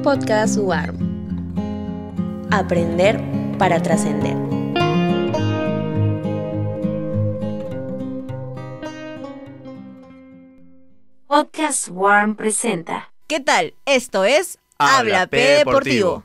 Podcast UARM. Aprender para trascender. Podcast UARM presenta. ¿Qué tal? Esto es Habla P Deportivo.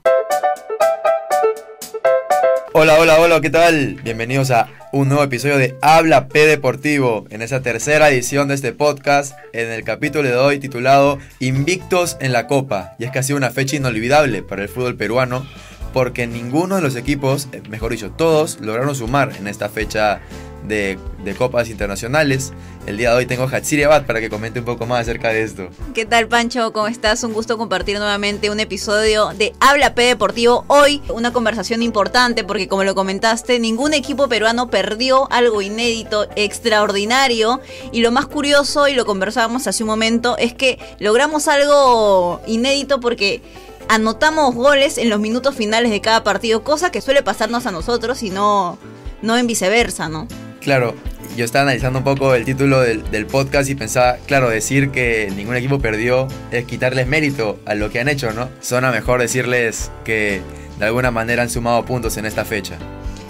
Hola, ¿qué tal? Bienvenidos a un nuevo episodio de Habla P Deportivo, en esa tercera edición de este podcast, en el capítulo de hoy titulado Invictos en la Copa. Y es que ha sido una fecha inolvidable para el fútbol peruano, porque ninguno de los equipos, mejor dicho, todos lograron sumar en esta fecha de copas internacionales. El día de hoy tengo a Hatsiri Abad para que comente un poco más acerca de esto. ¿Qué tal, Pancho? ¿Cómo estás? Un gusto compartir nuevamente un episodio de Habla P Deportivo. Hoy una conversación importante porque, como lo comentaste, ningún equipo peruano perdió, algo inédito, extraordinario. Y lo más curioso, y lo conversábamos hace un momento, es que logramos algo inédito porque anotamos goles en los minutos finales de cada partido, cosa que suele pasarnos a nosotros y no en viceversa, ¿no? Claro, yo estaba analizando un poco el título del podcast y pensaba, claro, decir que ningún equipo perdió es quitarles mérito a lo que han hecho, ¿no? Suena mejor decirles que de alguna manera han sumado puntos en esta fecha.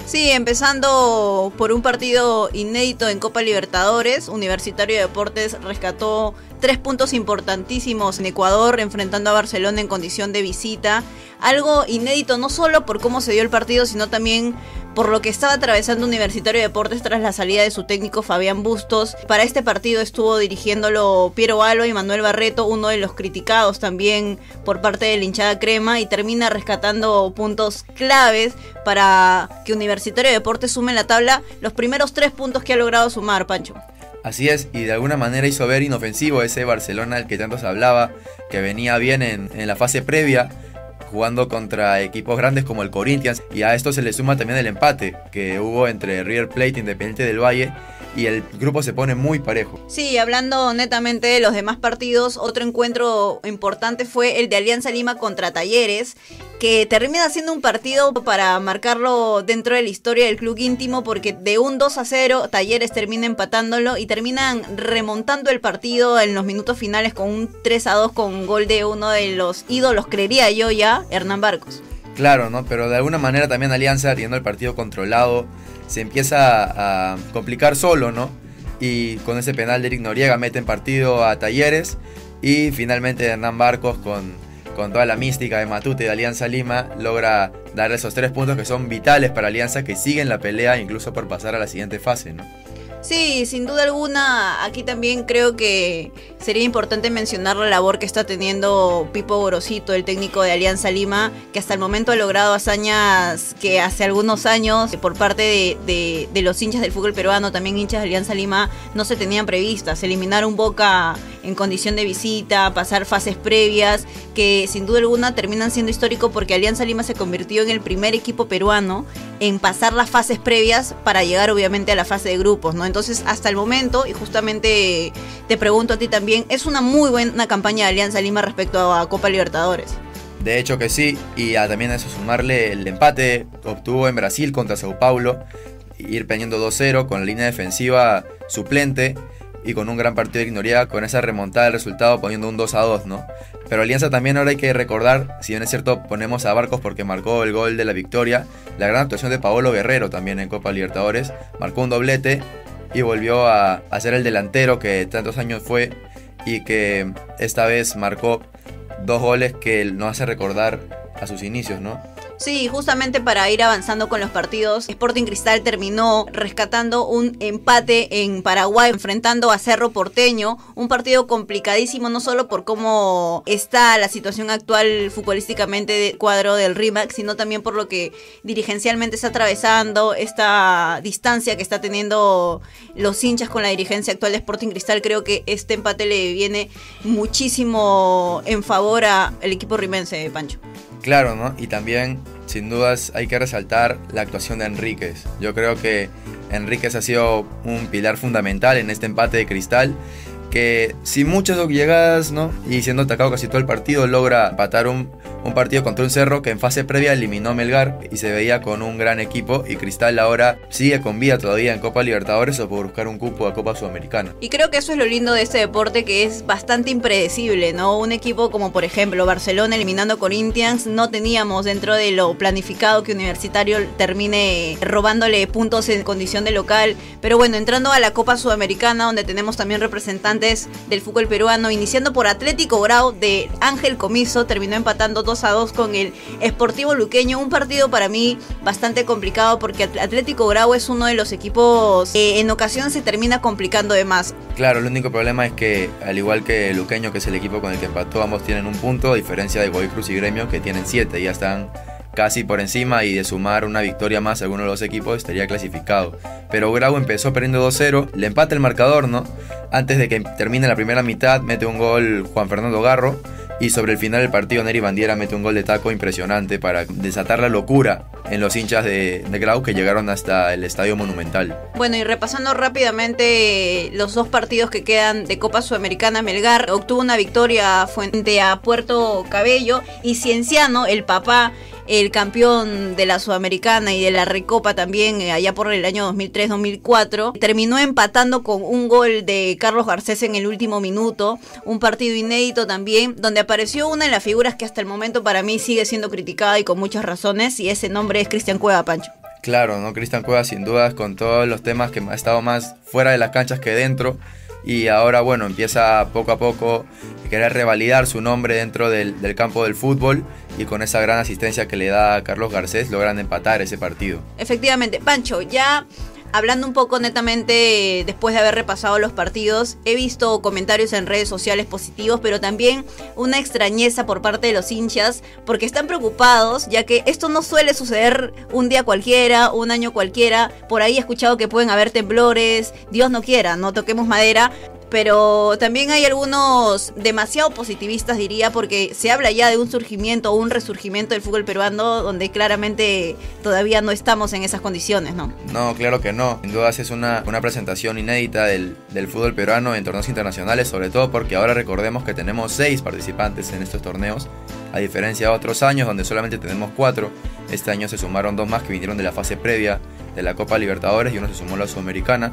Sí, empezando por un partido inédito en Copa Libertadores, Universitario de Deportes rescató 3 puntos importantísimos en Ecuador, enfrentando a Barcelona en condición de visita. Algo inédito no solo por cómo se dio el partido, sino también por lo que estaba atravesando Universitario de Deportes tras la salida de su técnico Fabián Bustos. Para este partido estuvo dirigiéndolo Piero Alba y Manuel Barreto, uno de los criticados también por parte de la hinchada crema, y termina rescatando puntos claves para que Universitario de Deportes sume en la tabla los primeros 3 puntos que ha logrado sumar, Pancho. Así es, y de alguna manera hizo ver inofensivo ese Barcelona del que tanto se hablaba, que venía bien en la fase previa, jugando contra equipos grandes como el Corinthians, y a esto se le suma también el empate que hubo entre River Plate e Independiente del Valle, y el grupo se pone muy parejo. Sí, hablando netamente de los demás partidos, otro encuentro importante fue el de Alianza Lima contra Talleres, que termina siendo un partido para marcarlo dentro de la historia del club íntimo, porque de un 2-0 Talleres termina empatándolo y terminan remontando el partido en los minutos finales con un 3-2 con gol de uno de los ídolos, creería yo ya, Hernán Barcos. Claro, ¿no? Pero de alguna manera también Alianza, teniendo el partido controlado, se empieza a complicar solo, ¿no? Y con ese penal de Eric Noriega mete en partido a Talleres, y finalmente Hernán Barcos con toda la mística de Matute de Alianza Lima logra darle esos 3 puntos que son vitales para Alianza, que sigue en la pelea incluso por pasar a la siguiente fase, ¿no? Sí, sin duda alguna, aquí también creo que sería importante mencionar la labor que está teniendo Pipo Gorosito, el técnico de Alianza Lima, que hasta el momento ha logrado hazañas que hace algunos años, por parte de los hinchas del fútbol peruano, también hinchas de Alianza Lima, no se tenían previstas. Eliminar un Boca en condición de visita, pasar fases previas, que sin duda alguna terminan siendo históricos, porque Alianza Lima se convirtió en el primer equipo peruano en pasar las fases previas para llegar obviamente a la fase de grupos, ¿no? Entonces, hasta el momento, y justamente te pregunto a ti también, es una muy buena campaña de Alianza Lima respecto a Copa Libertadores. De hecho que sí, y también a eso sumarle el empate obtuvo en Brasil contra Sao Paulo, ir perdiendo 2-0 con la línea defensiva suplente y con un gran partido de Noriega, con esa remontada del resultado poniendo un 2-2, ¿no? Pero Alianza también ahora hay que recordar, si bien es cierto ponemos a Barcos porque marcó el gol de la victoria, la gran actuación de Paolo Guerrero también en Copa Libertadores, marcó un doblete y volvió a ser el delantero que tantos años fue, y que esta vez marcó 2 goles que nos hace recordar a sus inicios, ¿no? Sí, justamente para ir avanzando con los partidos, Sporting Cristal terminó rescatando un empate en Paraguay, enfrentando a Cerro Porteño, un partido complicadísimo, no solo por cómo está la situación actual futbolísticamente del cuadro del RIMAC, sino también por lo que dirigencialmente está atravesando, esta distancia que está teniendo los hinchas con la dirigencia actual de Sporting Cristal. Creo que este empate le viene muchísimo en favor al equipo rimense, Pancho. Claro, ¿no? Y también, sin dudas, hay que resaltar la actuación de Enríquez. Yo creo que Enríquez ha sido un pilar fundamental en este empate de Cristal, que sin muchas llegadas, ¿no? Y siendo atacado casi todo el partido, logra empatar un un partido contra un Cerro que en fase previa eliminó a Melgar y se veía con un gran equipo, y Cristal ahora sigue con vida todavía en Copa Libertadores o por buscar un cupo a Copa Sudamericana. Y creo que eso es lo lindo de este deporte, que es bastante impredecible, ¿no? Un equipo como por ejemplo Barcelona eliminando a Corinthians, no teníamos dentro de lo planificado que Universitario termine robándole puntos en condición de local, pero bueno, entrando a la Copa Sudamericana, donde tenemos también representantes del fútbol peruano, iniciando por Atlético Grau de Ángel Comiso, terminó empatando 2-2 con el Sportivo Luqueño, un partido para mí bastante complicado porque Atlético Grau es uno de los equipos que en ocasiones se termina complicando de más. Claro, el único problema es que, al igual que Luqueño, que es el equipo con el que empató, ambos tienen un punto, a diferencia de Godoy Cruz y Gremio, que tienen 7, ya están casi por encima, y de sumar una victoria más a alguno de los equipos estaría clasificado. Pero Grau empezó perdiendo 2-0, le empata el marcador, ¿no? Antes de que termine la primera mitad, mete un gol Juan Fernando Garro, y sobre el final del partido Nery Bandiera mete un gol de taco impresionante para desatar la locura en los hinchas de Grau, que llegaron hasta el Estadio Monumental. Bueno, y repasando rápidamente los dos partidos que quedan de Copa Sudamericana, Melgar obtuvo una victoria frente a Puerto Cabello, y Cienciano, el papá, el campeón de la Sudamericana y de la Recopa también allá por el año 2003-2004, terminó empatando con un gol de Carlos Garcés en el último minuto, un partido inédito también, donde apareció una de las figuras que hasta el momento para mí sigue siendo criticada y con muchas razones, y ese nombre es Cristian Cueva, Pancho. Claro, ¿no? Cristian Cueva, sin dudas, con todos los temas que ha estado más fuera de las canchas que dentro, y ahora, bueno, empieza poco a poco a querer revalidar su nombre dentro del campo del fútbol, y con esa gran asistencia que le da a Carlos Garcés logran empatar ese partido. Efectivamente. Pancho, ya hablando un poco netamente después de haber repasado los partidos, he visto comentarios en redes sociales positivos, pero también una extrañeza por parte de los hinchas, porque están preocupados, ya que esto no suele suceder un día cualquiera, un año cualquiera. Por ahí he escuchado que pueden haber temblores, Dios no quiera, no toquemos madera. Pero también hay algunos demasiado positivistas, diría, porque se habla ya de un surgimiento o un resurgimiento del fútbol peruano, donde claramente todavía no estamos en esas condiciones, ¿no? No, claro que no. Sin duda es una presentación inédita del fútbol peruano en torneos internacionales, sobre todo porque ahora recordemos que tenemos 6 participantes en estos torneos, a diferencia de otros años donde solamente tenemos 4. Este año se sumaron 2 más que vinieron de la fase previa de la Copa Libertadores, y uno se sumó a la Sudamericana.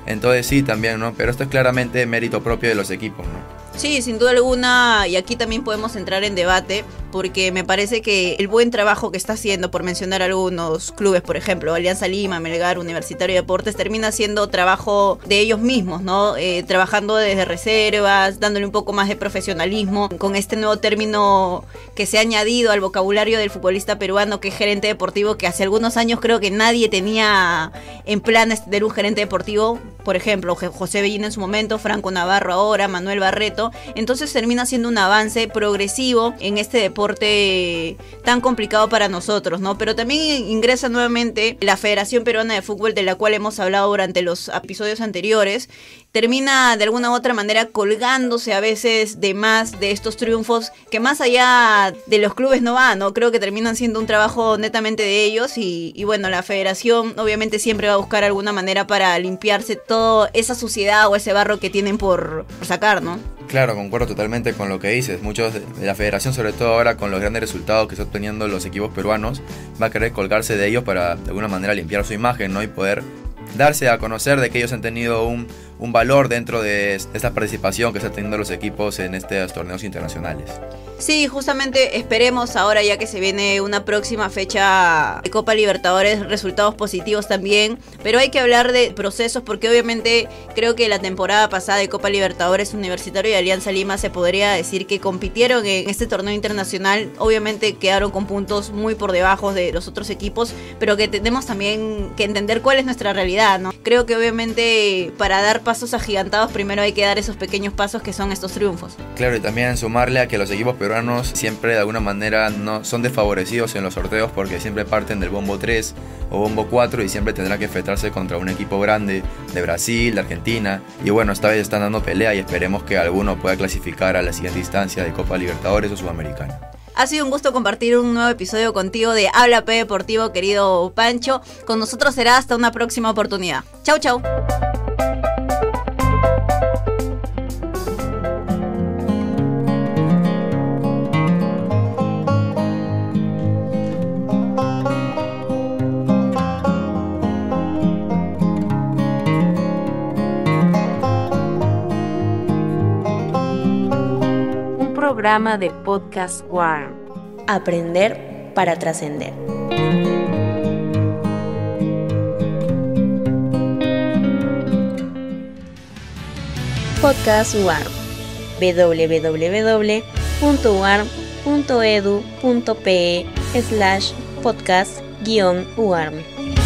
Entonces sí, también, ¿no? Pero esto es claramente mérito propio de los equipos, ¿no? Sí, sin duda alguna, y aquí también podemos entrar en debate, porque me parece que el buen trabajo que está haciendo, por mencionar algunos clubes, por ejemplo, Alianza Lima, Melgar, Universitario de Deportes, termina siendo trabajo de ellos mismos, ¿no? Trabajando desde reservas, dándole un poco más de profesionalismo, con este nuevo término que se ha añadido al vocabulario del futbolista peruano, que es gerente deportivo, que hace algunos años creo que nadie tenía en planes tener un gerente deportivo. Por ejemplo, José Bellina en su momento, Franco Navarro ahora, Manuel Barreto. Entonces termina siendo un avance progresivo en este deporte tan complicado para nosotros, ¿no? Pero también ingresa nuevamente la Federación Peruana de Fútbol, de la cual hemos hablado durante los episodios anteriores. Termina de alguna u otra manera colgándose a veces de más de estos triunfos que más allá de los clubes no van, ¿no? Creo que terminan siendo un trabajo netamente de ellos, y bueno, la federación obviamente siempre va a buscar alguna manera para limpiarse toda esa suciedad o ese barro que tienen por sacar, ¿no? Claro, concuerdo totalmente con lo que dices. Muchos de la federación, sobre todo ahora con los grandes resultados que están obteniendo los equipos peruanos, va a querer colgarse de ellos para de alguna manera limpiar su imagen, ¿no? Y poder darse a conocer de que ellos han tenido un valor dentro de esta participación que están teniendo los equipos en estos torneos internacionales. Sí, justamente esperemos ahora, ya que se viene una próxima fecha de Copa Libertadores, resultados positivos también, pero hay que hablar de procesos, porque obviamente creo que la temporada pasada de Copa Libertadores, Universitario y Alianza Lima se podría decir que compitieron en este torneo internacional. Obviamente quedaron con puntos muy por debajo de los otros equipos, pero que tenemos también que entender cuál es nuestra realidad, ¿no? Creo que obviamente para dar pasos agigantados primero hay que dar esos pequeños pasos que son estos triunfos. Claro, y también sumarle a que los equipos peruanos siempre de alguna manera no son desfavorecidos en los sorteos, porque siempre parten del bombo 3 o bombo 4 y siempre tendrán que enfrentarse contra un equipo grande de Brasil, de Argentina, y bueno, esta vez están dando pelea y esperemos que alguno pueda clasificar a la siguiente instancia de Copa Libertadores o Sudamericana. Ha sido un gusto compartir un nuevo episodio contigo de Habla P Deportivo, querido Pancho. Con nosotros será hasta una próxima oportunidad. Chau, chau. programa de Podcast Warm. Aprender para trascender. Podcast Warm. www.warm.edu.pe/podcast-warm